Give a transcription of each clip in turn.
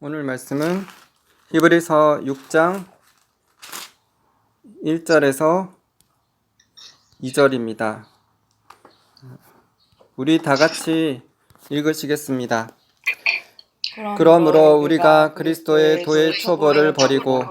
오늘 말씀은 히브리서 6장 1절에서 2절입니다. 우리 다 같이 읽으시겠습니다. 그러므로 우리가 그리스도의 도의 초벌을 버리고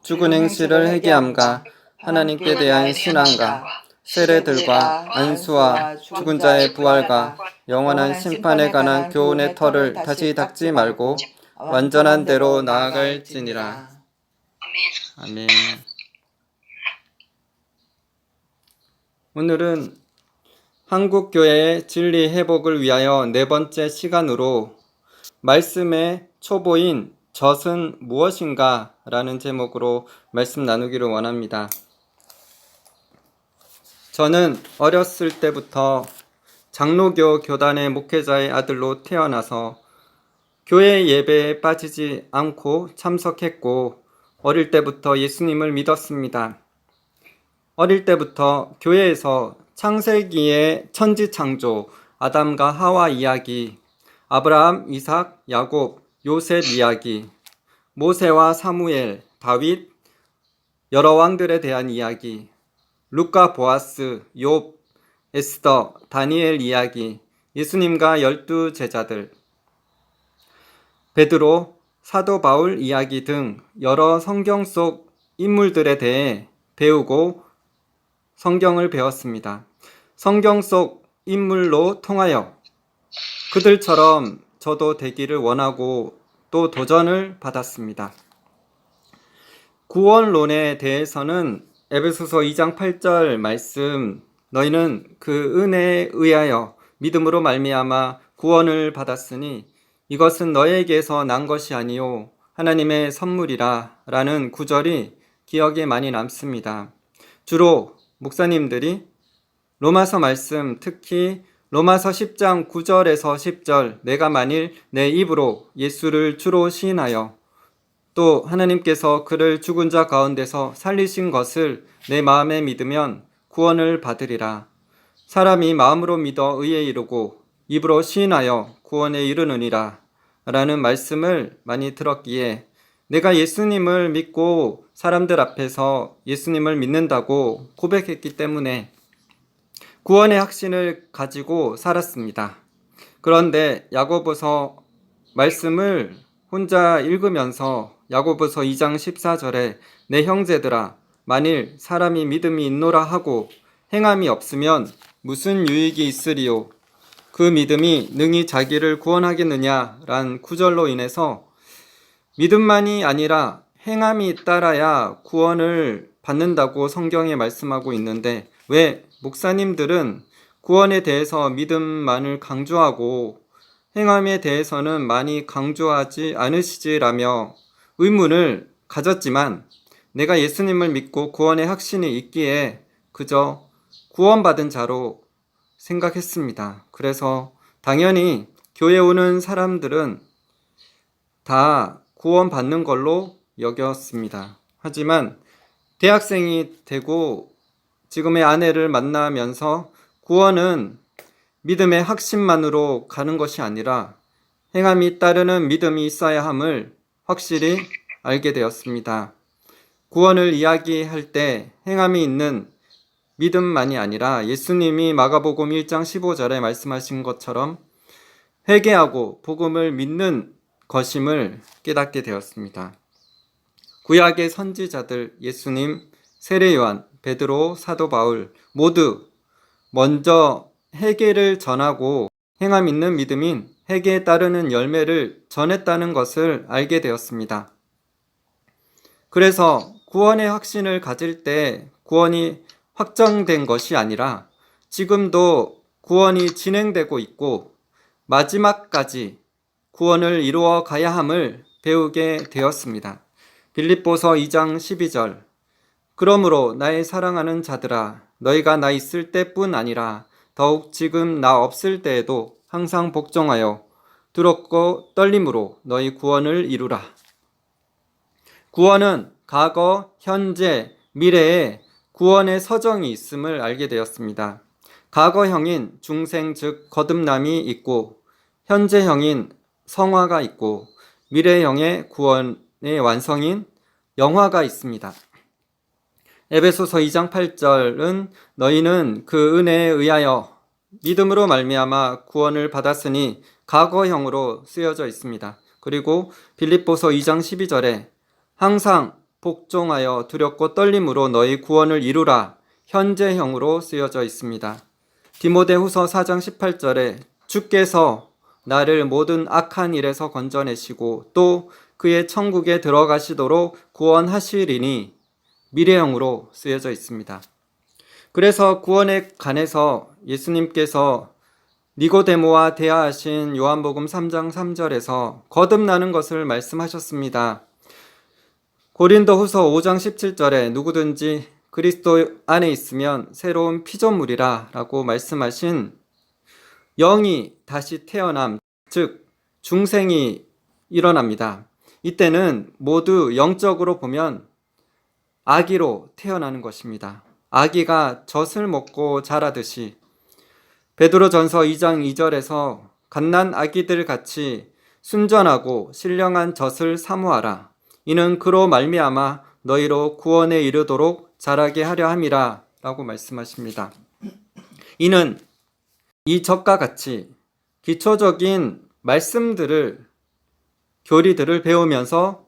죽은 행실을 회개함과 하나님께 대한 신앙과 세례들과 안수와 죽은 자의 부활과 영원한 심판에 관한 교훈의 털을 다시 닦지 말고 완전한 대로 나아갈지니라. 아멘. 오늘은 한국교회의 진리 회복을 위하여 네 번째 시간으로 말씀의 초보인 젖은 무엇인가? 라는 제목으로 말씀 나누기를 원합니다. 저는 어렸을 때부터 장로교 교단의 목회자의 아들로 태어나서 교회 예배에 빠지지 않고 참석했고 어릴 때부터 예수님을 믿었습니다. 어릴 때부터 교회에서 창세기의 천지창조, 아담과 하와 이야기, 아브라함, 이삭, 야곱, 요셉 이야기, 모세와 사무엘, 다윗, 여러 왕들에 대한 이야기, 루카, 보아스, 욥, 에스더, 다니엘 이야기, 예수님과 12 제자들, 베드로, 사도 바울 이야기 등 여러 성경 속 인물들에 대해 배우고 성경을 배웠습니다. 성경 속 인물로 통하여 그들처럼 저도 되기를 원하고 또 도전을 받았습니다. 구원론에 대해서는 에베소서 2장 8절 말씀, 너희는 그 은혜에 의하여 믿음으로 말미암아 구원을 받았으니 이것은 너희에게서 난 것이 아니요 하나님의 선물이라 라는 구절이 기억에 많이 남습니다. 주로 목사님들이 로마서 말씀, 특히 로마서 10장 9절에서 10절, 내가 만일 내 입으로 예수를 주로 시인하여 또 하나님께서 그를 죽은 자 가운데서 살리신 것을 내 마음에 믿으면 구원을 받으리라. 사람이 마음으로 믿어 의에 이르고 입으로 시인하여 구원에 이르느니라 라는 말씀을 많이 들었기에 내가 예수님을 믿고 사람들 앞에서 예수님을 믿는다고 고백했기 때문에 구원의 확신을 가지고 살았습니다. 그런데 야고보서 말씀을 혼자 읽으면서 야고보서 2장 14절에 내 형제들아 만일 사람이 믿음이 있노라 하고 행함이 없으면 무슨 유익이 있으리요 그 믿음이 능히 자기를 구원하겠느냐란 구절로 인해서 믿음만이 아니라 행함이 따라야 구원을 받는다고 성경에 말씀하고 있는데 왜 목사님들은 구원에 대해서 믿음만을 강조하고 행함에 대해서는 많이 강조하지 않으시지라며 의문을 가졌지만 내가 예수님을 믿고 구원의 확신이 있기에 그저 구원받은 자로 생각했습니다. 그래서 당연히 교회 오는 사람들은 다 구원받는 걸로 여겼습니다. 하지만 대학생이 되고 지금의 아내를 만나면서 구원은 믿음의 확신만으로 가는 것이 아니라 행함이 따르는 믿음이 있어야 함을 확실히 알게 되었습니다. 구원을 이야기할 때 행함이 있는 믿음만이 아니라 예수님이 마가복음 1장 15절에 말씀하신 것처럼 회개하고 복음을 믿는 것임을 깨닫게 되었습니다. 구약의 선지자들 예수님, 세례요한, 베드로, 사도 바울 모두 먼저 회개를 전하고 행함 있는 믿음인 회개에 따르는 열매를 전했다는 것을 알게 되었습니다. 그래서 구원의 확신을 가질 때 구원이 확정된 것이 아니라 지금도 구원이 진행되고 있고 마지막까지 구원을 이루어 가야 함을 배우게 되었습니다. 빌립보서 2장 12절 그러므로 나의 사랑하는 자들아 너희가 나 있을 때뿐 아니라 더욱 지금 나 없을 때에도 항상 복종하여 두렵고 떨림으로 너희 구원을 이루라. 구원은 과거, 현재, 미래에 구원의 서정이 있음을 알게 되었습니다. 과거형인 중생 즉 거듭남이 있고 현재형인 성화가 있고 미래형의 구원의 완성인 영화가 있습니다. 에베소서 2장 8절은 너희는 그 은혜에 의하여 믿음으로 말미암아 구원을 받았으니 과거형으로 쓰여져 있습니다. 그리고 빌립보서 2장 12절에 항상 복종하여 두렵고 떨림으로 너희 구원을 이루라 현재형으로 쓰여져 있습니다. 디모데후서 4장 18절에 주께서 나를 모든 악한 일에서 건져내시고 또 그의 천국에 들어가시도록 구원하시리니 미래형으로 쓰여져 있습니다. 그래서 구원에 관해서 예수님께서 니고데모와 대화하신 요한복음 3장 3절에서 거듭나는 것을 말씀하셨습니다. 고린도후서 5장 17절에 누구든지 그리스도 안에 있으면 새로운 피조물이라 라고 말씀하신 영이 다시 태어남, 즉 중생이 일어납니다. 이때는 모두 영적으로 보면 아기로 태어나는 것입니다. 아기가 젖을 먹고 자라듯이 베드로전서 2장 2절에서 갓난 아기들 같이 순전하고 신령한 젖을 사모하라. 이는 그로 말미암아 너희로 구원에 이르도록 자라게 하려 함이라 라고 말씀하십니다. 이는 이 젖과 같이 기초적인 말씀들을 교리들을 배우면서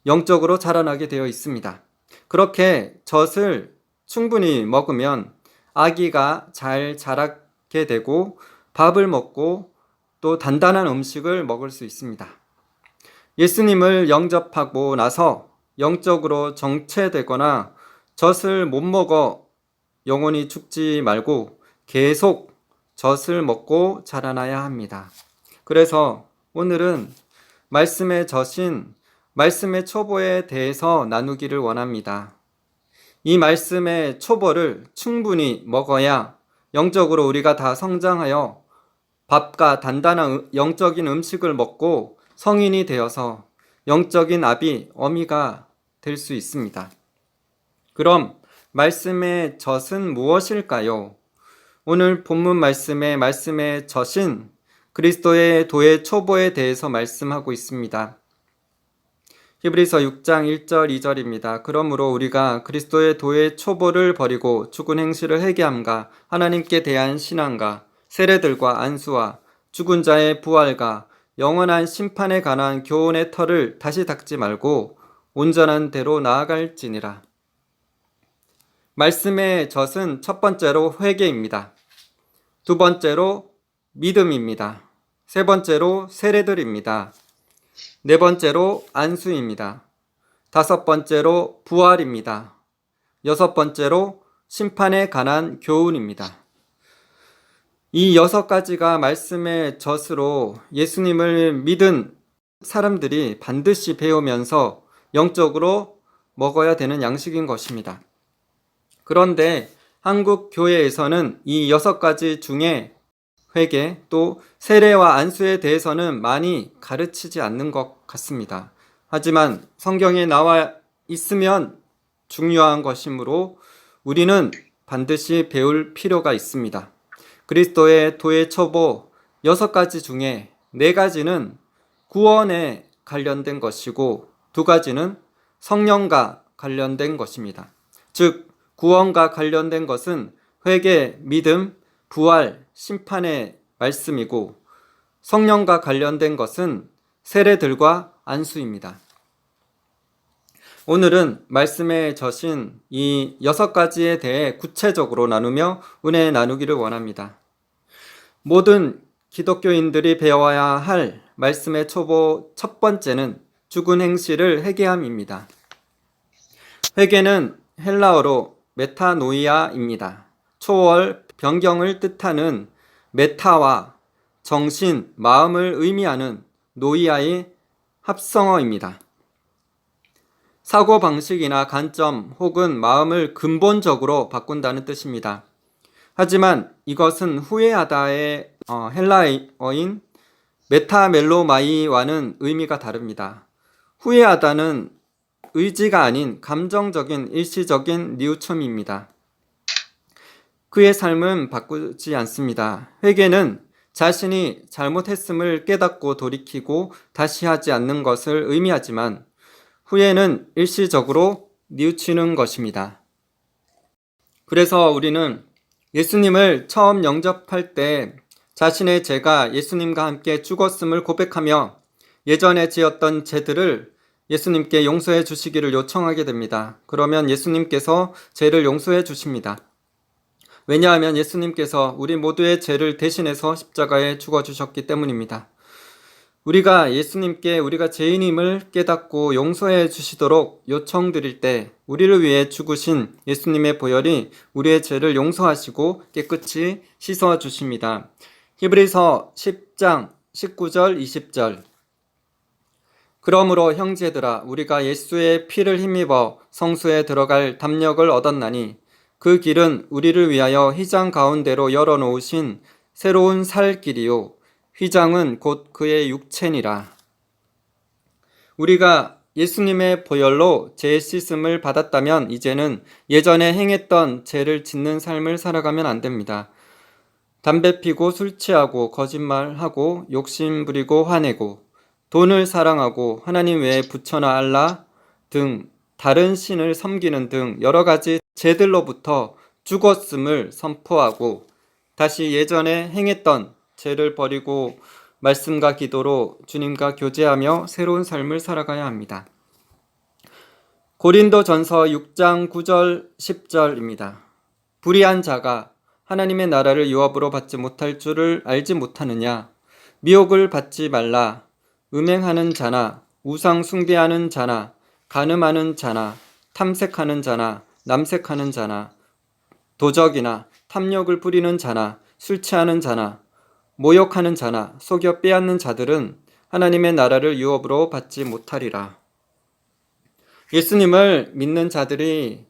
영적으로 자라나게 되어 있습니다. 그렇게 젖을 충분히 먹으면 아기가 잘 자라게 되고 밥을 먹고 또 단단한 음식을 먹을 수 있습니다. 예수님을 영접하고 나서 영적으로 정체되거나 젖을 못 먹어 영원히 죽지 말고 계속 젖을 먹고 자라나야 합니다. 그래서 오늘은 말씀의 젖인 말씀의 초보에 대해서 나누기를 원합니다. 이 말씀의 초보를 충분히 먹어야 영적으로 우리가 다 성장하여 밥과 단단한 영적인 음식을 먹고 성인이 되어서 영적인 아비, 어미가 될 수 있습니다. 그럼 말씀의 젖은 무엇일까요? 오늘 본문 말씀의 젖인 그리스도의 도의 초보에 대해서 말씀하고 있습니다. 히브리서 6장 1절 2절입니다. 그러므로 우리가 그리스도의 도의 초보를 버리고 죽은 행실을 회개함과 하나님께 대한 신앙과 세례들과 안수와 죽은 자의 부활과 영원한 심판에 관한 교훈의 털을 다시 닦지 말고 온전한 대로 나아갈지니라. 말씀의 젖은 첫 번째로 회개입니다. 두 번째로 믿음입니다. 세 번째로 세례들입니다. 네 번째로 안수입니다. 다섯 번째로 부활입니다. 여섯 번째로 심판에 관한 교훈입니다. 이 6가지가 말씀의 젖으로 예수님을 믿은 사람들이 반드시 배우면서 영적으로 먹어야 되는 양식인 것입니다. 그런데 한국 교회에서는 이 6가지 중에 회개 또 세례와 안수에 대해서는 많이 가르치지 않는 것 같습니다. 하지만 성경에 나와 있으면 중요한 것이므로 우리는 반드시 배울 필요가 있습니다. 그리스도의 도의 초보 6가지 중에 4가지는 구원에 관련된 것이고 2가지는 성령과 관련된 것입니다. 즉 구원과 관련된 것은 회개, 믿음, 부활, 심판의 말씀이고 성령과 관련된 것은 세례들과 안수입니다. 오늘은 말씀의 젖인 이 6가지에 대해 구체적으로 나누며 은혜 나누기를 원합니다. 모든 기독교인들이 배워야 할 말씀의 초보 첫 번째는 죽은 행실을 회개함입니다. 회개는 헬라어로 메타노이아입니다. 초월, 변경을 뜻하는 메타와 정신, 마음을 의미하는 노이아의 합성어입니다. 사고방식이나 관점 혹은 마음을 근본적으로 바꾼다는 뜻입니다. 하지만 이것은 후회하다의 헬라어인 메타멜로마이와는 의미가 다릅니다. 후회하다는 의지가 아닌 감정적인 일시적인 뉘우침입니다. 그의 삶은 바꾸지 않습니다. 회개는 자신이 잘못했음을 깨닫고 돌이키고 다시 하지 않는 것을 의미하지만 후회는 일시적으로 뉘우치는 것입니다. 그래서 우리는 예수님을 처음 영접할 때 자신의 죄가 예수님과 함께 죽었음을 고백하며 예전에 지었던 죄들을 예수님께 용서해 주시기를 요청하게 됩니다. 그러면 예수님께서 죄를 용서해 주십니다. 왜냐하면 예수님께서 우리 모두의 죄를 대신해서 십자가에 죽어주셨기 때문입니다. 우리가 예수님께 우리가 죄인임을 깨닫고 용서해 주시도록 요청드릴 때 우리를 위해 죽으신 예수님의 보혈이 우리의 죄를 용서하시고 깨끗이 씻어 주십니다. 히브리서 10장 19절 20절. 그러므로 형제들아 우리가 예수의 피를 힘입어 성소에 들어갈 담력을 얻었나니 그 길은 우리를 위하여 휘장 가운데로 열어놓으신 새로운 살 길이요 휘장은 곧 그의 육체니라. 우리가 예수님의 보혈로 죄 씻음을 받았다면 이제는 예전에 행했던 죄를 짓는 삶을 살아가면 안 됩니다. 담배 피고 술 취하고 거짓말하고 욕심 부리고 화내고 돈을 사랑하고 하나님 외에 부처나 알라 등 다른 신을 섬기는 등 여러 가지 죄들로부터 죽었음을 선포하고 다시 예전에 행했던 죄를 버리고 말씀과 기도로 주님과 교제하며 새로운 삶을 살아가야 합니다. 고린도전서 6장 9절 10절입니다. 불의한 자가 하나님의 나라를 유업으로 받지 못할 줄을 알지 못하느냐? 미혹을 받지 말라. 음행하는 자나 우상 숭배하는 자나 간음하는 자나 탐색하는 자나 남색하는 자나 도적이나 탐욕을 부리는 자나 술 취하는 자나 모욕하는 자나 속여 빼앗는 자들은 하나님의 나라를 유업으로 받지 못하리라. 예수님을 믿는 자들이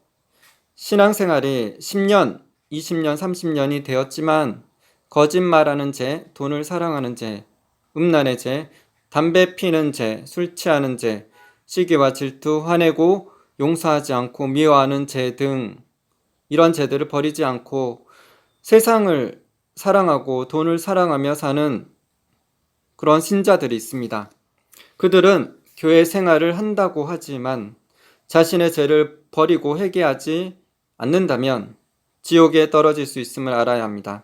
신앙생활이 10년, 20년, 30년이 되었지만 거짓말하는 죄, 돈을 사랑하는 죄, 음란의 죄, 담배 피는 죄, 술 취하는 죄, 시기와 질투, 화내고 용서하지 않고 미워하는 죄 등 이런 죄들을 버리지 않고 세상을 사랑하고 돈을 사랑하며 사는 그런 신자들이 있습니다. 그들은 교회 생활을 한다고 하지만 자신의 죄를 버리고 회개하지 않는다면 지옥에 떨어질 수 있음을 알아야 합니다.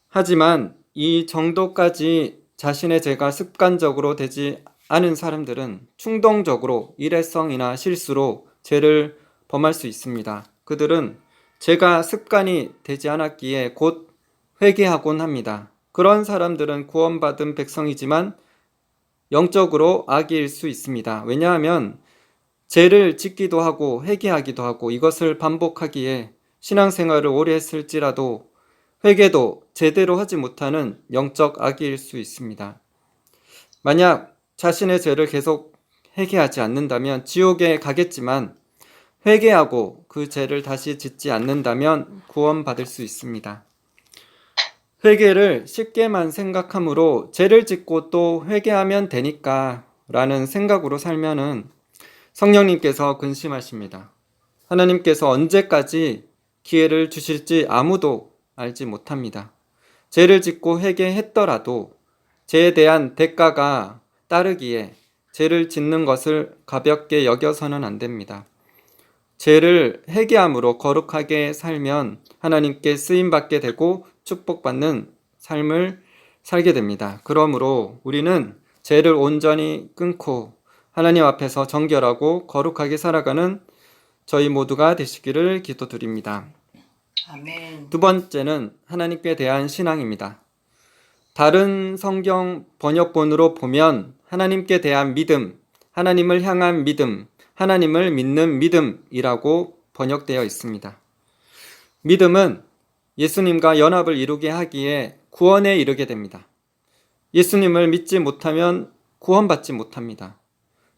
하지만 이 정도까지 자신의 죄가 습관적으로 되지 않은 사람들은 충동적으로 일회성이나 실수로 죄를 범할 수 있습니다. 그들은 죄가 습관이 되지 않았기에 곧 회개하곤 합니다. 그런 사람들은 구원받은 백성이지만 영적으로 악일 수 있습니다. 왜냐하면 죄를 짓기도 하고 회개하기도 하고 이것을 반복하기에 신앙생활을 오래 했을지라도 회개도 제대로 하지 못하는 영적 악일 수 있습니다. 만약 자신의 죄를 계속 회개하지 않는다면 지옥에 가겠지만 회개하고 그 죄를 다시 짓지 않는다면 구원받을 수 있습니다. 회개를 쉽게만 생각하므로 죄를 짓고 또 회개하면 되니까 라는 생각으로 살면은 성령님께서 근심하십니다. 하나님께서 언제까지 기회를 주실지 아무도 알지 못합니다. 죄를 짓고 회개했더라도 죄에 대한 대가가 따르기에 죄를 짓는 것을 가볍게 여겨서는 안 됩니다. 죄를 회개함으로 거룩하게 살면 하나님께 쓰임받게 되고 축복받는 삶을 살게 됩니다. 그러므로 우리는 죄를 온전히 끊고 하나님 앞에서 정결하고 거룩하게 살아가는 저희 모두가 되시기를 기도드립니다. 아멘. 두 번째는 하나님께 대한 신앙입니다. 다른 성경 번역본으로 보면 하나님께 대한 믿음, 하나님을 향한 믿음, 하나님을 믿는 믿음이라고 번역되어 있습니다. 믿음은 예수님과 연합을 이루게 하기에 구원에 이르게 됩니다. 예수님을 믿지 못하면 구원받지 못합니다.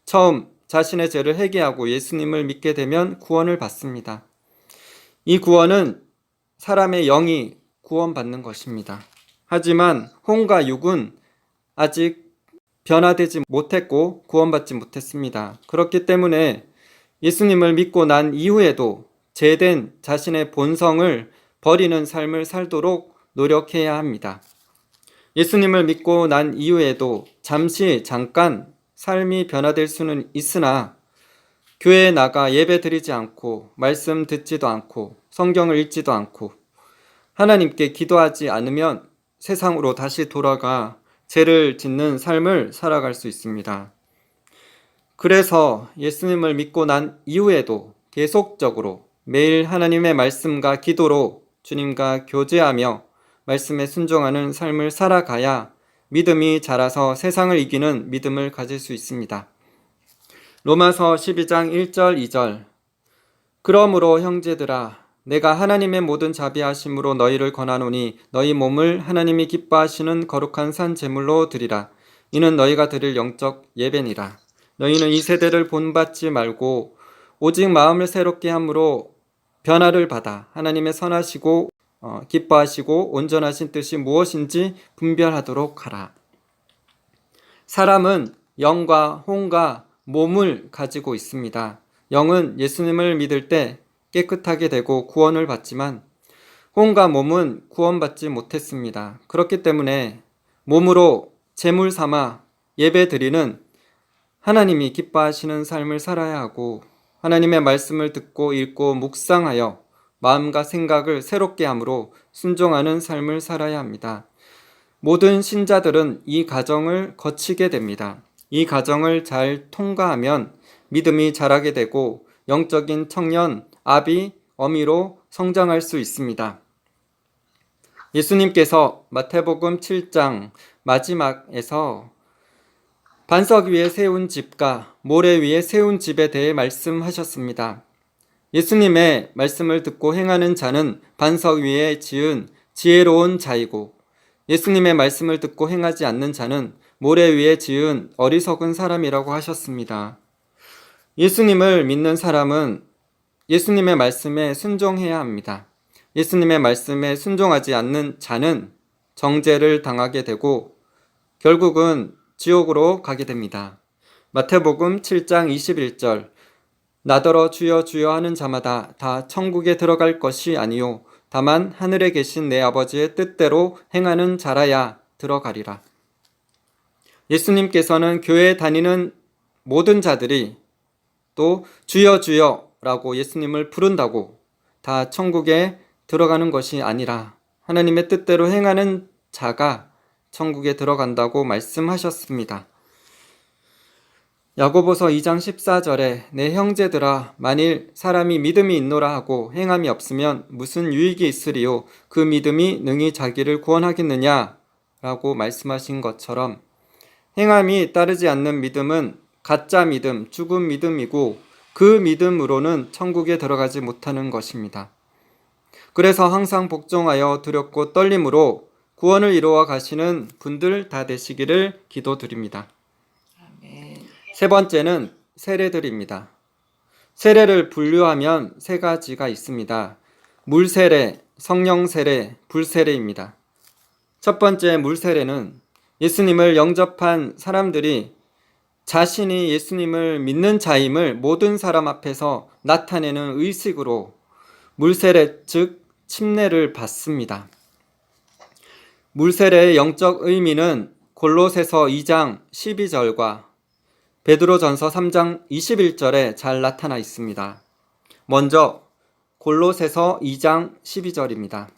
처음 자신의 죄를 회개하고 예수님을 믿게 되면 구원을 받습니다. 이 구원은 사람의 영이 구원받는 것입니다. 하지만 혼과 육은 아직 변화되지 못했고 구원받지 못했습니다. 그렇기 때문에 예수님을 믿고 난 이후에도 죄된 자신의 본성을 버리는 삶을 살도록 노력해야 합니다. 예수님을 믿고 난 이후에도 잠깐 삶이 변화될 수는 있으나 교회에 나가 예배 드리지 않고 말씀 듣지도 않고 성경을 읽지도 않고 하나님께 기도하지 않으면 세상으로 다시 돌아가 죄를 짓는 삶을 살아갈 수 있습니다. 그래서 예수님을 믿고 난 이후에도 계속적으로 매일 하나님의 말씀과 기도로 주님과 교제하며 말씀에 순종하는 삶을 살아가야 믿음이 자라서 세상을 이기는 믿음을 가질 수 있습니다. 로마서 12장 1절 2절 그러므로 형제들아 내가 하나님의 모든 자비하심으로 너희를 권하노니 너희 몸을 하나님이 기뻐하시는 거룩한 산 제물로 드리라. 이는 너희가 드릴 영적 예배니라. 너희는 이 세대를 본받지 말고 오직 마음을 새롭게 함으로 변화를 받아 하나님의 선하시고 기뻐하시고 온전하신 뜻이 무엇인지 분별하도록 하라. 사람은 영과 혼과 몸을 가지고 있습니다. 영은 예수님을 믿을 때 깨끗하게 되고 구원을 받지만 혼과 몸은 구원받지 못했습니다. 그렇기 때문에 몸으로 제물 삼아 예배 드리는 하나님이 기뻐하시는 삶을 살아야 하고 하나님의 말씀을 듣고 읽고 묵상하여 마음과 생각을 새롭게 함으로 순종하는 삶을 살아야 합니다. 모든 신자들은 이 과정을 거치게 됩니다. 이 과정을 잘 통과하면 믿음이 자라게 되고 영적인 청년, 아비, 어미로 성장할 수 있습니다. 예수님께서 마태복음 7장 마지막에서 반석 위에 세운 집과 모래 위에 세운 집에 대해 말씀하셨습니다. 예수님의 말씀을 듣고 행하는 자는 반석 위에 지은 지혜로운 자이고 예수님의 말씀을 듣고 행하지 않는 자는 모래 위에 지은 어리석은 사람이라고 하셨습니다. 예수님을 믿는 사람은 예수님의 말씀에 순종해야 합니다. 예수님의 말씀에 순종하지 않는 자는 정죄를 당하게 되고 결국은 지옥으로 가게 됩니다. 마태복음 7장 21절 나더러 주여 주여 하는 자마다 다 천국에 들어갈 것이 아니요 다만 하늘에 계신 내 아버지의 뜻대로 행하는 자라야 들어가리라. 예수님께서는 교회에 다니는 모든 자들이 또 주여 주여 라고 예수님을 부른다고 다 천국에 들어가는 것이 아니라 하나님의 뜻대로 행하는 자가 천국에 들어간다고 말씀하셨습니다. 야고보서 2장 14절에 내 형제들아 만일 사람이 믿음이 있노라 하고 행함이 없으면 무슨 유익이 있으리요 그 믿음이 능히 자기를 구원하겠느냐 라고 말씀하신 것처럼 행함이 따르지 않는 믿음은 가짜 믿음, 죽은 믿음이고 그 믿음으로는 천국에 들어가지 못하는 것입니다. 그래서 항상 복종하여 두렵고 떨림으로 구원을 이루어 가시는 분들 다 되시기를 기도드립니다. 아멘. 세 번째는 세례들입니다. 세례를 분류하면 세 가지가 있습니다. 물세례, 성령세례, 불세례입니다. 첫 번째 물세례는 예수님을 영접한 사람들이 자신이 예수님을 믿는 자임을 모든 사람 앞에서 나타내는 의식으로 물세례 즉 침례를 받습니다. 물세례의 영적 의미는 골로새서 2장 12절과 베드로전서 3장 21절에 잘 나타나 있습니다. 먼저 골로새서 2장 12절입니다.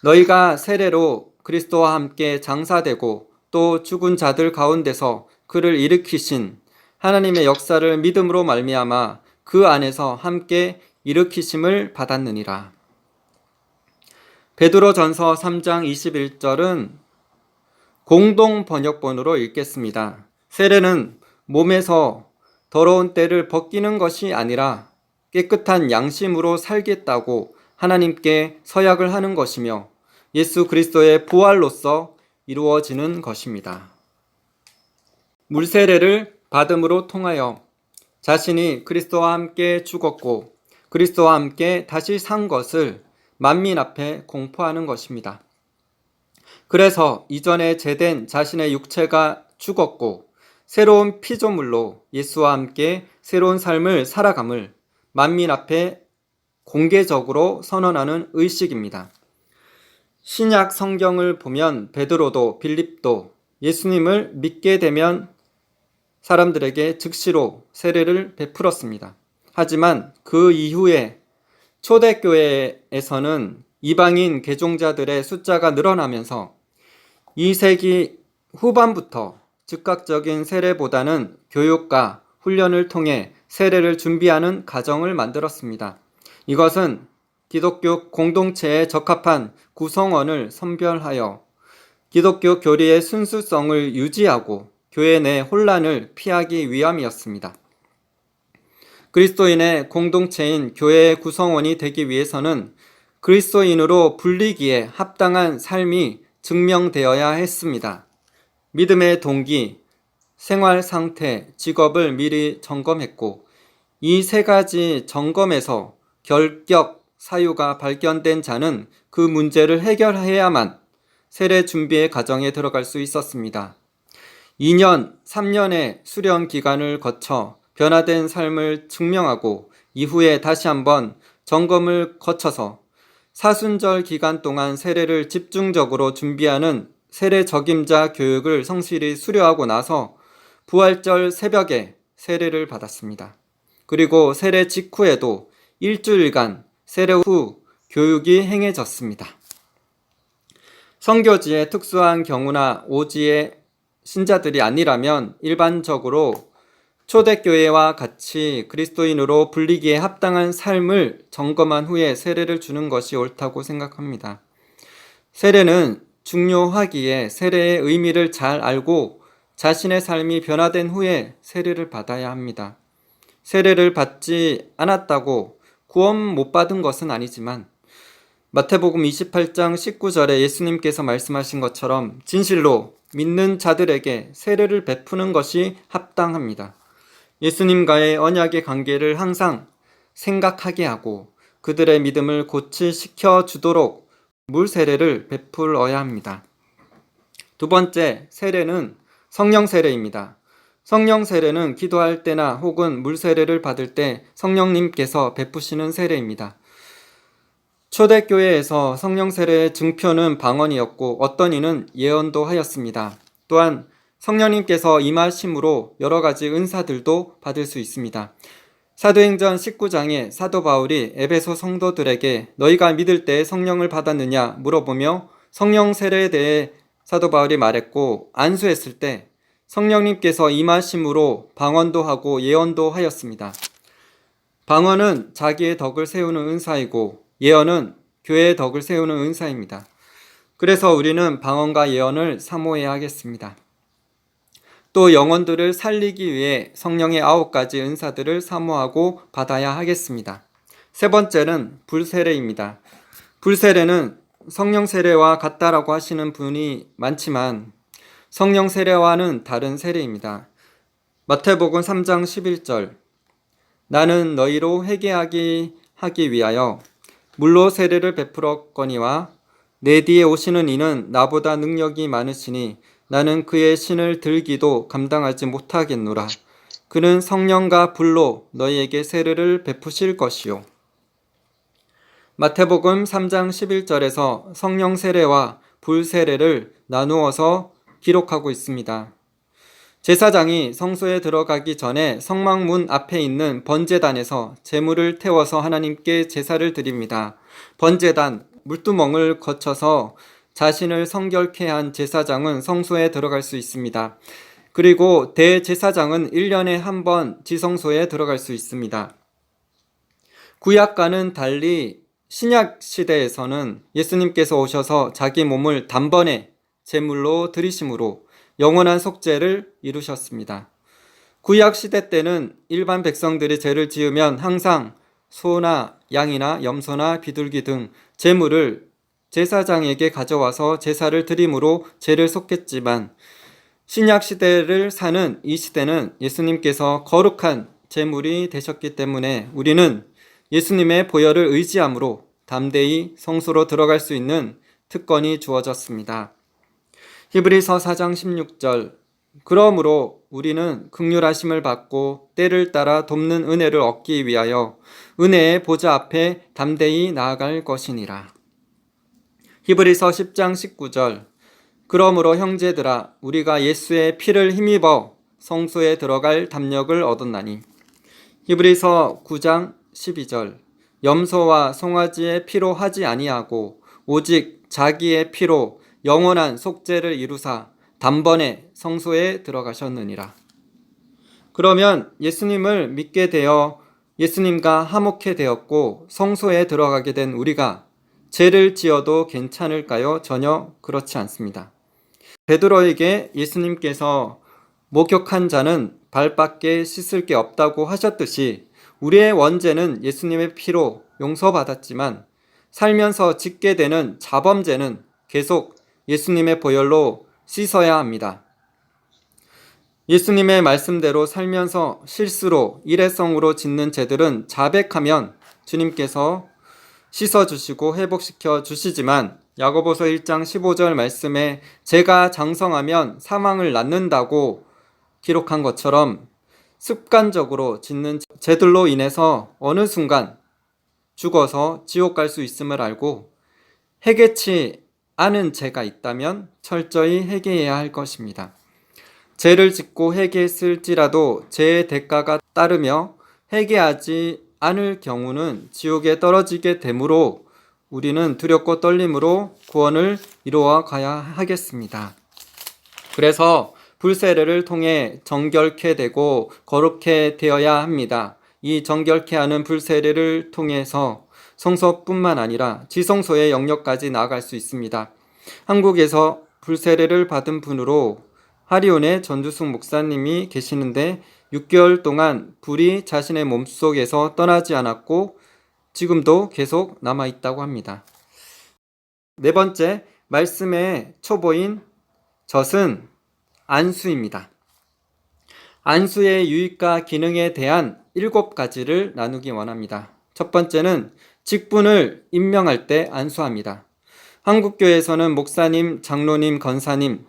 너희가 세례로 그리스도와 함께 장사되고 또 죽은 자들 가운데서 그를 일으키신 하나님의 역사를 믿음으로 말미암아 그 안에서 함께 일으키심을 받았느니라. 베드로전서 3장 21절은 공동 번역본으로 읽겠습니다. 세례는 몸에서 더러운 때를 벗기는 것이 아니라 깨끗한 양심으로 살겠다고 하나님께 서약을 하는 것이며 예수 그리스도의 부활로서 이루어지는 것입니다. 물세례를 받음으로 통하여 자신이 그리스도와 함께 죽었고 그리스도와 함께 다시 산 것을 만민 앞에 공포하는 것입니다. 그래서 이전에 제된 자신의 육체가 죽었고 새로운 피조물로 예수와 함께 새로운 삶을 살아감을 만민 앞에 공개적으로 선언하는 의식입니다. 신약 성경을 보면 베드로도 빌립도 예수님을 믿게 되면 사람들에게 즉시로 세례를 베풀었습니다. 하지만 그 이후에 초대교회에서는 이방인 개종자들의 숫자가 늘어나면서 2세기 후반부터 즉각적인 세례보다는 교육과 훈련을 통해 세례를 준비하는 과정을 만들었습니다. 이것은 기독교 공동체에 적합한 구성원을 선별하여 기독교 교리의 순수성을 유지하고 교회 내 혼란을 피하기 위함이었습니다. 그리스도인의 공동체인 교회의 구성원이 되기 위해서는 그리스도인으로 불리기에 합당한 삶이 증명되어야 했습니다. 믿음의 동기, 생활 상태, 직업을 미리 점검했고 이 세 가지 점검에서 결격 사유가 발견된 자는 그 문제를 해결해야만 세례 준비의 과정에 들어갈 수 있었습니다. 2년, 3년의 수련 기간을 거쳐 변화된 삶을 증명하고 이후에 다시 한번 점검을 거쳐서 사순절 기간 동안 세례를 집중적으로 준비하는 세례 적임자 교육을 성실히 수료하고 나서 부활절 새벽에 세례를 받았습니다. 그리고 세례 직후에도 일주일간 세례 후 교육이 행해졌습니다. 선교지의 특수한 경우나 오지의 신자들이 아니라면 일반적으로 초대교회와 같이 그리스도인으로 불리기에 합당한 삶을 점검한 후에 세례를 주는 것이 옳다고 생각합니다. 세례는 중요하기에 세례의 의미를 잘 알고 자신의 삶이 변화된 후에 세례를 받아야 합니다. 세례를 받지 않았다고 구원 못 받은 것은 아니지만 마태복음 28장 19절에 예수님께서 말씀하신 것처럼 진실로 믿는 자들에게 세례를 베푸는 것이 합당합니다. 예수님과의 언약의 관계를 항상 생각하게 하고 그들의 믿음을 고취시켜 주도록 물 세례를 베풀어야 합니다. 두 번째, 세례는 성령 세례입니다. 성령 세례는 기도할 때나 혹은 물 세례를 받을 때 성령님께서 베푸시는 세례입니다. 초대교회에서 성령 세례의 증표는 방언이었고 어떤 이는 예언도 하였습니다. 또한 성령님께서 임하심으로 여러 가지 은사들도 받을 수 있습니다. 사도행전 19장에 사도 바울이 에베소 성도들에게 너희가 믿을 때 성령을 받았느냐 물어보며 성령 세례에 대해 사도 바울이 말했고 안수했을 때 성령님께서 임하심으로 방언도 하고 예언도 하였습니다. 방언은 자기의 덕을 세우는 은사이고 예언은 교회의 덕을 세우는 은사입니다. 그래서 우리는 방언과 예언을 사모해야 하겠습니다. 또 영혼들을 살리기 위해 성령의 9가지 은사들을 사모하고 받아야 하겠습니다. 세 번째는 불세례입니다. 불세례는 성령 세례와 같다라고 하시는 분이 많지만 성령 세례와는 다른 세례입니다. 마태복음 3장 11절 나는 너희로 회개하기 위하여 물로 세례를 베풀었거니와 내 뒤에 오시는 이는 나보다 능력이 많으시니 나는 그의 신을 들기도 감당하지 못하겠노라. 그는 성령과 불로 너희에게 세례를 베푸실 것이요. 마태복음 3장 11절에서 성령 세례와 불 세례를 나누어서 기록하고 있습니다. 제사장이 성소에 들어가기 전에 성막문 앞에 있는 번제단에서 제물을 태워서 하나님께 제사를 드립니다. 번제단, 물두멍을 거쳐서 자신을 성결케 한 제사장은 성소에 들어갈 수 있습니다. 그리고 대제사장은 1년에 한 번 지성소에 들어갈 수 있습니다. 구약과는 달리 신약 시대에서는 예수님께서 오셔서 자기 몸을 단번에 제물로 드리심으로 영원한 속죄를 이루셨습니다. 구약 시대 때는 일반 백성들이 죄를 지으면 항상 소나 양이나 염소나 비둘기 등 제물을 제사장에게 가져와서 제사를 드림으로 죄를 속했지만 신약 시대를 사는 이 시대는 예수님께서 거룩한 제물이 되셨기 때문에 우리는 예수님의 보혈을 의지함으로 담대히 성소로 들어갈 수 있는 특권이 주어졌습니다. 히브리서 4장 16절 그러므로 우리는 긍휼하심을 받고 때를 따라 돕는 은혜를 얻기 위하여 은혜의 보좌 앞에 담대히 나아갈 것이니라. 히브리서 10장 19절 그러므로 형제들아 우리가 예수의 피를 힘입어 성소에 들어갈 담력을 얻었나니. 히브리서 9장 12절 염소와 송아지의 피로 하지 아니하고 오직 자기의 피로 영원한 속죄를 이루사 단번에 성소에 들어가셨느니라. 그러면 예수님을 믿게 되어 예수님과 화목해 되었고 성소에 들어가게 된 우리가 죄를 지어도 괜찮을까요? 전혀 그렇지 않습니다. 베드로에게 예수님께서 목욕한 자는 발밖에 씻을 게 없다고 하셨듯이 우리의 원죄는 예수님의 피로 용서받았지만 살면서 짓게 되는 자범죄는 계속 예수님의 보혈로 씻어야 합니다. 예수님의 말씀대로 살면서 실수로 일회성으로 짓는 죄들은 자백하면 주님께서 씻어주시고 회복시켜 주시지만 야고보서 1장 15절 말씀에 죄가 장성하면 사망을 낳는다고 기록한 것처럼 습관적으로 짓는 죄들로 인해서 어느 순간 죽어서 지옥 갈 수 있음을 알고 해결치 않은 죄가 있다면 철저히 회개해야 할 것입니다. 죄를 짓고 회개했을지라도 죄의 대가가 따르며 회개하지 않을 경우는 지옥에 떨어지게 되므로 우리는 두렵고 떨림으로 구원을 이루어 가야 하겠습니다. 그래서 불세례를 통해 정결케 되고 거룩해 되어야 합니다. 이 정결케 하는 불세례를 통해서 성소뿐만 아니라 지성소의 영역까지 나아갈 수 있습니다. 한국에서 불세례를 받은 분으로 하리온의 전주숙 목사님이 계시는데 6개월 동안 불이 자신의 몸속에서 떠나지 않았고 지금도 계속 남아있다고 합니다. 네 번째, 말씀의 초보인 젖은 안수입니다. 안수의 유익과 기능에 대한 7가지를 나누기 원합니다. 첫 번째는 직분을 임명할 때 안수합니다. 한국교회에서는 목사님, 장로님, 권사님,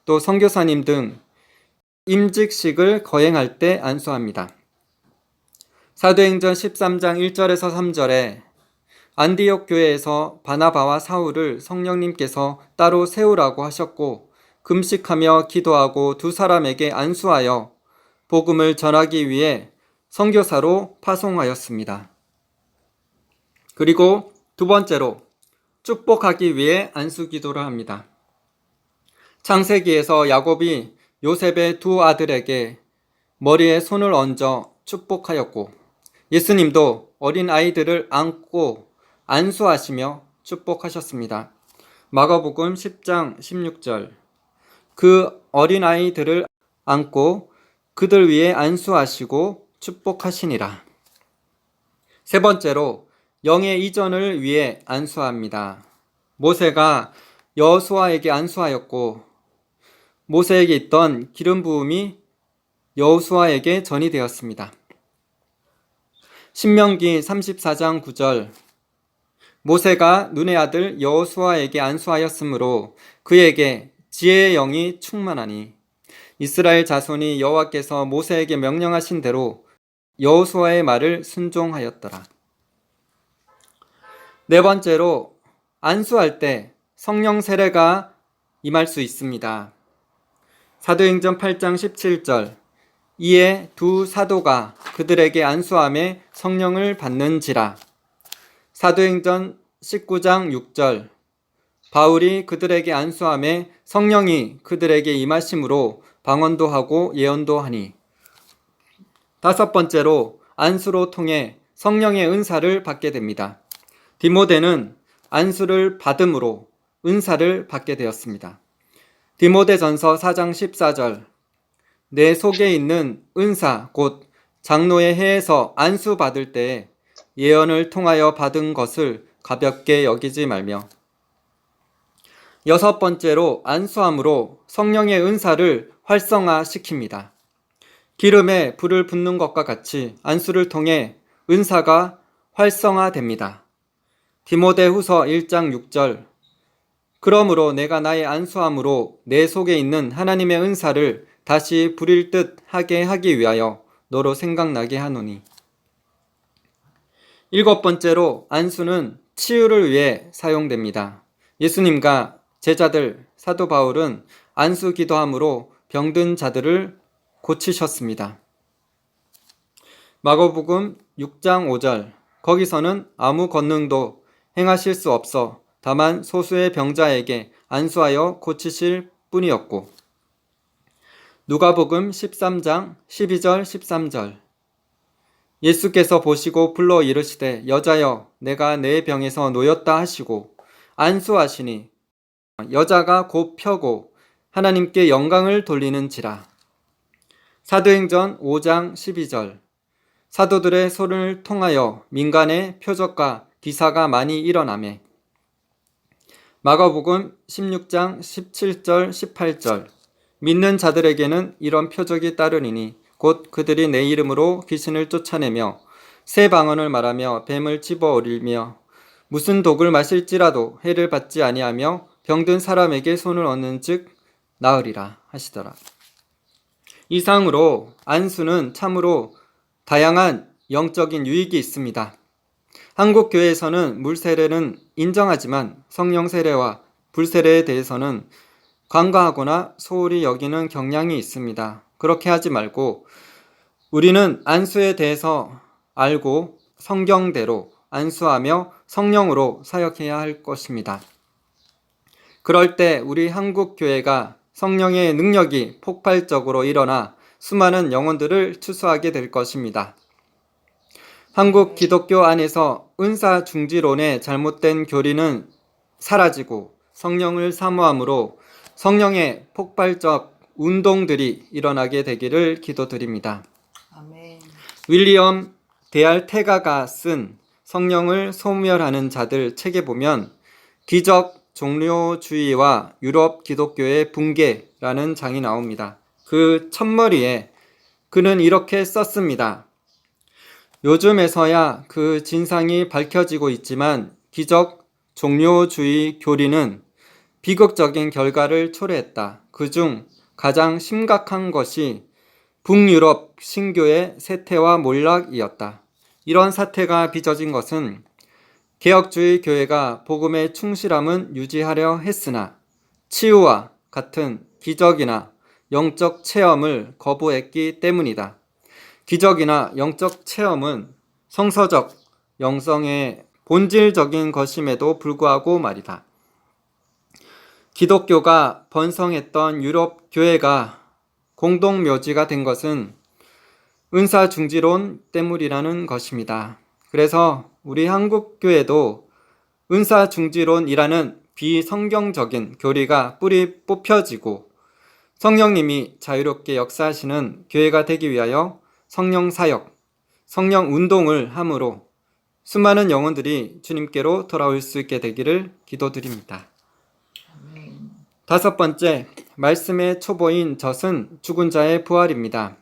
또 선교사님 등 임직식을 거행할 때 안수합니다. 사도행전 13장 1절에서 3절에 안디옥 교회에서 바나바와 사울을 성령님께서 따로 세우라고 하셨고 금식하며 기도하고 두 사람에게 안수하여 복음을 전하기 위해 선교사로 파송하였습니다. 그리고 두 번째로 축복하기 위해 안수 기도를 합니다. 창세기에서 야곱이 요셉의 두 아들에게 머리에 손을 얹어 축복하였고 예수님도 어린 아이들을 안고 안수하시며 축복하셨습니다. 마가복음 10장 16절 그 어린 아이들을 안고 그들 위에 안수하시고 축복하시니라. 세 번째로 영의 이전을 위해 안수합니다. 모세가 여호수아에게 안수하였고 모세에게 있던 기름 부음이 여호수아에게 전이 되었습니다. 신명기 34장 9절 모세가 눈의 아들 여호수아에게 안수하였으므로 그에게 지혜의 영이 충만하니 이스라엘 자손이 여호와께서 모세에게 명령하신 대로 여호수아의 말을 순종하였더라. 네 번째로 안수할 때 성령 세례가 임할 수 있습니다. 사도행전 8장 17절 이에 두 사도가 그들에게 안수함에 성령을 받는지라. 사도행전 19장 6절 바울이 그들에게 안수함에 성령이 그들에게 임하심으로 방언도 하고 예언도 하니. 다섯 번째로 안수로 통해 성령의 은사를 받게 됩니다. 디모데는 안수를 받음으로 은사를 받게 되었습니다. 디모데전서 4장 14절 내 속에 있는 은사 곧 장로의 해에서 안수 받을 때에 예언을 통하여 받은 것을 가볍게 여기지 말며. 여섯 번째로 안수함으로 성령의 은사를 활성화시킵니다. 기름에 불을 붓는 것과 같이 안수를 통해 은사가 활성화됩니다. 디모데후서 1장 6절 그러므로 내가 나의 안수함으로 내 속에 있는 하나님의 은사를 다시 부릴 듯 하게 하기 위하여 너로 생각나게 하노니. 일곱 번째로 안수는 치유를 위해 사용됩니다. 예수님과 제자들 사도 바울은 안수 기도함으로 병든 자들을 고치셨습니다. 마가복음 6장 5절 거기서는 아무 권능도 행하실 수 없어 다만 소수의 병자에게 안수하여 고치실 뿐이었고, 누가복음 13장 12절 13절 예수께서 보시고 불러 이르시되 여자여 내가 내 병에서 놓였다 하시고 안수하시니 여자가 곧 펴고 하나님께 영광을 돌리는지라. 사도행전 5장 12절 사도들의 손을 통하여 민간의 표적과 기사가 많이 일어나매. 마가복음 16장 17절 18절 믿는 자들에게는 이런 표적이 따르리니 곧 그들이 내 이름으로 귀신을 쫓아내며 새 방언을 말하며 뱀을 집어올리며 무슨 독을 마실지라도 해를 받지 아니하며 병든 사람에게 손을 얹는즉 나으리라 하시더라. 이상으로 안수는 참으로 다양한 영적인 유익이 있습니다. 한국 교회에서는 물 세례는 인정하지만 성령 세례와 불 세례에 대해서는 간과하거나 소홀히 여기는 경향이 있습니다. 그렇게 하지 말고 우리는 안수에 대해서 알고 성경대로 안수하며 성령으로 사역해야 할 것입니다. 그럴 때 우리 한국 교회가 성령의 능력이 폭발적으로 일어나 수많은 영혼들을 추수하게 될 것입니다. 한국 기독교 안에서 은사 중지론의 잘못된 교리는 사라지고 성령을 사모함으로 성령의 폭발적 운동들이 일어나게 되기를 기도드립니다. 아멘. 윌리엄 데알테가가 쓴 성령을 소멸하는 자들 책에 보면 기적 종료주의와 유럽 기독교의 붕괴라는 장이 나옵니다. 그 첫머리에 그는 이렇게 썼습니다. 요즘에서야 그 진상이 밝혀지고 있지만 기적 종료주의 교리는 비극적인 결과를 초래했다. 그중 가장 심각한 것이 북유럽 신교의 쇠퇴와 몰락이었다. 이런 사태가 빚어진 것은 개혁주의 교회가 복음의 충실함은 유지하려 했으나 치유와 같은 기적이나 영적 체험을 거부했기 때문이다. 기적이나 영적 체험은 성서적 영성의 본질적인 것임에도 불구하고 말이다. 기독교가 번성했던 유럽 교회가 공동묘지가 된 것은 은사중지론 때문이라는 것입니다. 그래서 우리 한국교회도 은사중지론이라는 비성경적인 교리가 뿌리 뽑혀지고 성령님이 자유롭게 역사하시는 교회가 되기 위하여 성령 사역, 성령 운동을 함으로 수많은 영혼들이 주님께로 돌아올 수 있게 되기를 기도드립니다. 아멘. 다섯 번째, 말씀의 초보인 젖은 죽은 자의 부활입니다.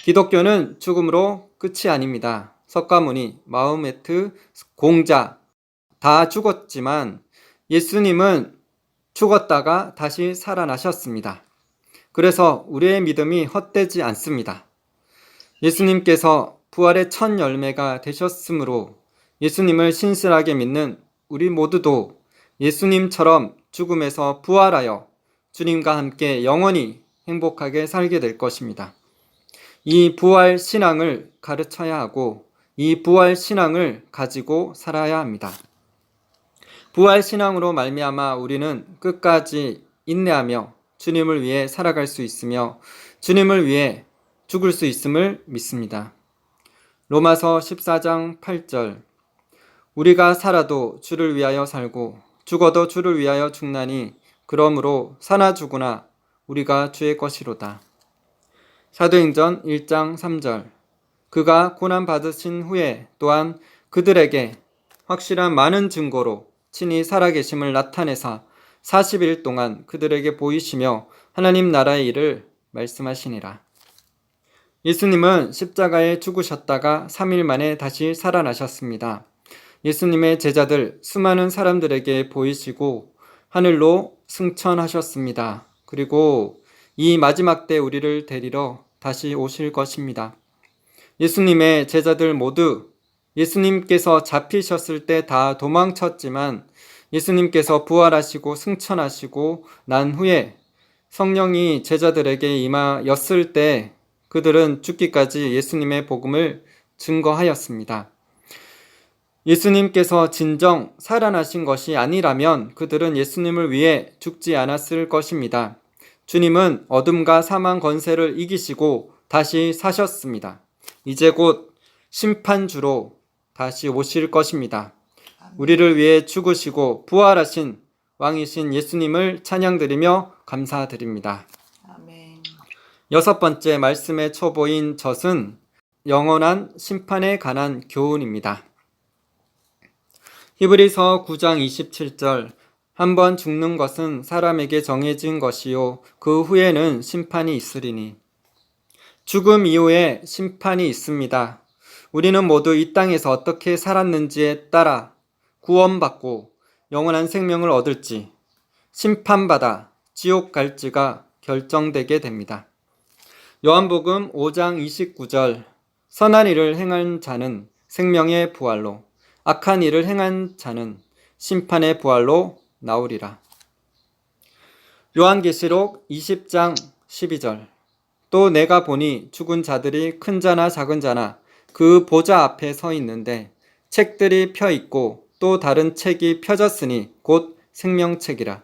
기독교는 죽음으로 끝이 아닙니다. 석가모니, 마호메트, 공자 다 죽었지만 예수님은 죽었다가 다시 살아나셨습니다. 그래서 우리의 믿음이 헛되지 않습니다. 예수님께서 부활의 첫 열매가 되셨으므로 예수님을 신실하게 믿는 우리 모두도 예수님처럼 죽음에서 부활하여 주님과 함께 영원히 행복하게 살게 될 것입니다. 이 부활 신앙을 가르쳐야 하고 이 부활 신앙을 가지고 살아야 합니다. 부활 신앙으로 말미암아 우리는 끝까지 인내하며 주님을 위해 살아갈 수 있으며 주님을 위해 죽을 수 있음을 믿습니다. 로마서 14장 8절 우리가 살아도 주를 위하여 살고 죽어도 주를 위하여 죽나니 그러므로 사나 죽으나 우리가 주의 것이로다. 사도행전 1장 3절 그가 고난 받으신 후에 또한 그들에게 확실한 많은 증거로 친히 살아계심을 나타내사 40일 동안 그들에게 보이시며 하나님 나라의 일을 말씀하시니라. 예수님은 십자가에 죽으셨다가 3일 만에 다시 살아나셨습니다. 예수님의 제자들 수많은 사람들에게 보이시고 하늘로 승천하셨습니다. 그리고 이 마지막 때 우리를 데리러 다시 오실 것입니다. 예수님의 제자들 모두 예수님께서 잡히셨을 때 다 도망쳤지만 예수님께서 부활하시고 승천하시고 난 후에 성령이 제자들에게 임하였을 때 그들은 죽기까지 예수님의 복음을 증거하였습니다. 예수님께서 진정 살아나신 것이 아니라면 그들은 예수님을 위해 죽지 않았을 것입니다. 주님은 어둠과 사망 권세를 이기시고 다시 사셨습니다. 이제 곧 심판주로 다시 오실 것입니다. 우리를 위해 죽으시고 부활하신 왕이신 예수님을 찬양드리며 감사드립니다. 아멘. 여섯 번째 말씀의 초보인 젖은 영원한 심판에 관한 교훈입니다. 히브리서 9장 27절 한 번 죽는 것은 사람에게 정해진 것이요 그 후에는 심판이 있으리니. 죽음 이후에 심판이 있습니다. 우리는 모두 이 땅에서 어떻게 살았는지에 따라 구원받고 영원한 생명을 얻을지 심판받아 지옥 갈지가 결정되게 됩니다. 요한복음 5장 29절 선한 일을 행한 자는 생명의 부활로 악한 일을 행한 자는 심판의 부활로 나오리라. 요한계시록 20장 12절 또 내가 보니 죽은 자들이 큰 자나 작은 자나 그 보좌 앞에 서 있는데 책들이 펴 있고 또 다른 책이 펴졌으니 곧 생명책이라.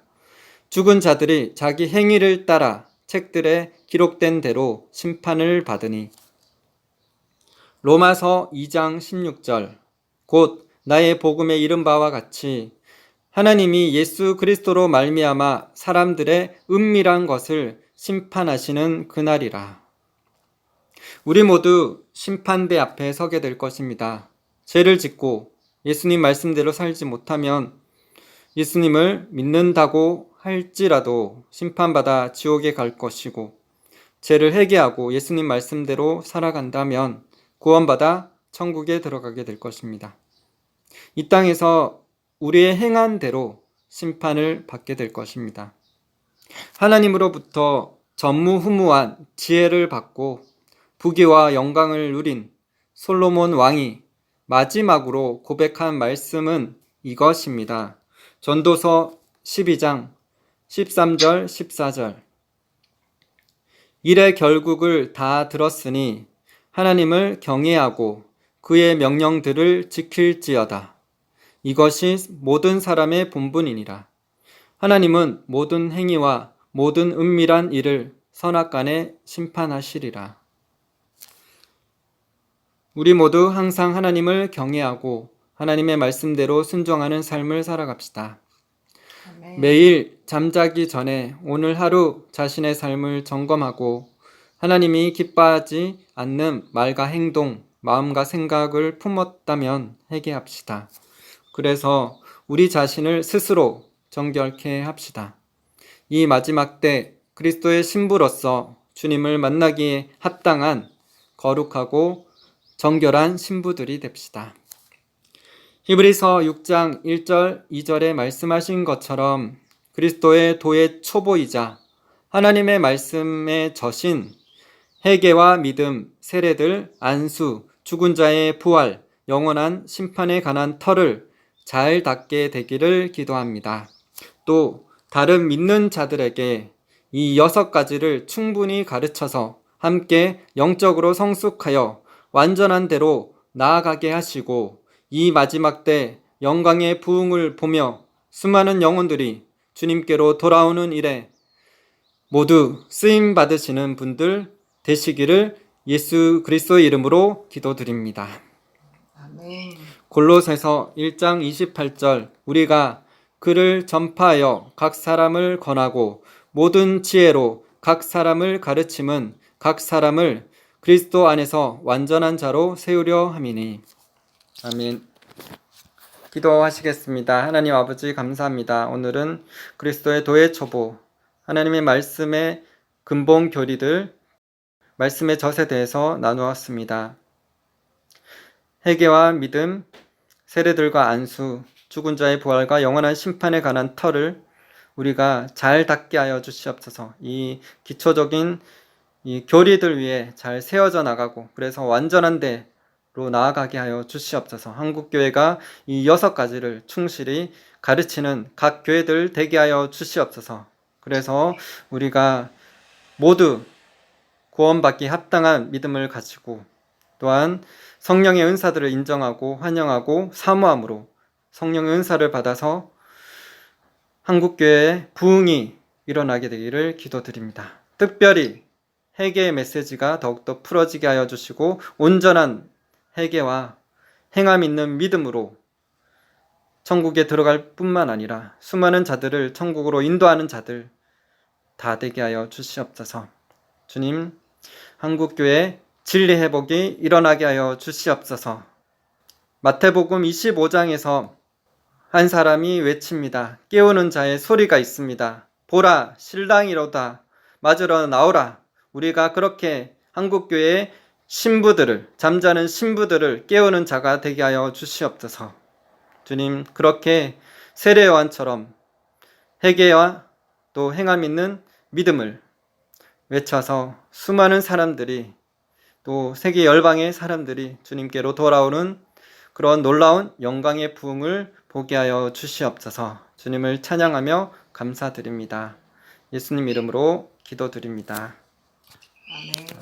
죽은 자들이 자기 행위를 따라 책들에 기록된 대로 심판을 받으니. 로마서 2장 16절 곧 나의 복음에 이른 바와 같이 하나님이 예수 그리스도로 말미암아 사람들의 은밀한 것을 심판하시는 그날이라. 우리 모두 심판대 앞에 서게 될 것입니다. 죄를 짓고 예수님 말씀대로 살지 못하면 예수님을 믿는다고 할지라도 심판받아 지옥에 갈 것이고, 죄를 회개하고 예수님 말씀대로 살아간다면 구원받아 천국에 들어가게 될 것입니다. 이 땅에서 우리의 행한 대로 심판을 받게 될 것입니다. 하나님으로부터 전무후무한 지혜를 받고 부귀와 영광을 누린 솔로몬 왕이 마지막으로 고백한 말씀은 이것입니다. 전도서 12장 13절 14절 일의 결국을 다 들었으니 하나님을 경외하고 그의 명령들을 지킬지어다. 이것이 모든 사람의 본분이니라. 하나님은 모든 행위와 모든 은밀한 일을 선악간에 심판하시리라. 우리 모두 항상 하나님을 경외하고 하나님의 말씀대로 순종하는 삶을 살아갑시다. 아멘. 매일 잠자기 전에 오늘 하루 자신의 삶을 점검하고 하나님이 기뻐하지 않는 말과 행동, 마음과 생각을 품었다면 회개합시다. 그래서 우리 자신을 스스로 정결케 합시다. 이 마지막 때 그리스도의 신부로서 주님을 만나기에 합당한 거룩하고 정결한 신부들이 됩시다. 히브리서 6장 1절 2절에 말씀하신 것처럼 그리스도의 도의 초보이자 하나님의 말씀의 젖인 회개와 믿음, 세례들, 안수, 죽은 자의 부활, 영원한 심판에 관한 터를 잘 닦게 되기를 기도합니다. 또 다른 믿는 자들에게 이 6가지를 충분히 가르쳐서 함께 영적으로 성숙하여 완전한 대로 나아가게 하시고 이 마지막 때 영광의 부흥을 보며 수많은 영혼들이 주님께로 돌아오는 일에 모두 쓰임 받으시는 분들 되시기를 예수 그리스도의 이름으로 기도드립니다. 아멘. 골로새서 1장 28절 우리가 그를 전파하여 각 사람을 권하고 모든 지혜로 각 사람을 가르침은 각 사람을 그리스도 안에서 완전한 자로 세우려 함이니. 아멘. 기도하시겠습니다. 하나님 아버지 감사합니다. 오늘은 그리스도의 도의 초보, 하나님의 말씀의 근본 교리들, 말씀의 젖에 대해서 나누었습니다. 회개와 믿음, 세례들과 안수, 죽은 자의 부활과 영원한 심판에 관한 터를 우리가 잘 닦게 하여 주시옵소서. 이 기초적인 이 교리들 위에 잘 세워져 나가고 그래서 완전한 데로 나아가게 하여 주시옵소서. 한국교회가 이 6가지를 충실히 가르치는 각 교회들 되게 하여 주시옵소서. 그래서 우리가 모두 구원받기 합당한 믿음을 가지고 또한 성령의 은사들을 인정하고 환영하고 사모함으로 성령의 은사를 받아서 한국교회의 부흥이 일어나게 되기를 기도드립니다. 특별히 회개의 메시지가 더욱더 풀어지게 하여 주시고 온전한 회개와 행함 있는 믿음으로 천국에 들어갈 뿐만 아니라 수많은 자들을 천국으로 인도하는 자들 다 되게 하여 주시옵소서. 주님, 한국교회 진리 회복이 일어나게 하여 주시옵소서. 마태복음 25장에서 한 사람이 외칩니다. 깨우는 자의 소리가 있습니다. 보라, 신랑이로다. 맞으러 나오라. 우리가 그렇게 한국교회의 신부들을, 잠자는 신부들을 깨우는 자가 되게 하여 주시옵소서. 주님, 그렇게 세례 요한처럼 회개와 또 행함 있는 믿음을 외쳐서 수많은 사람들이 또 세계 열방의 사람들이 주님께로 돌아오는 그런 놀라운 영광의 부흥을 보게 하여 주시옵소서. 주님을 찬양하며 감사드립니다. 예수님 이름으로 기도드립니다. 아멘.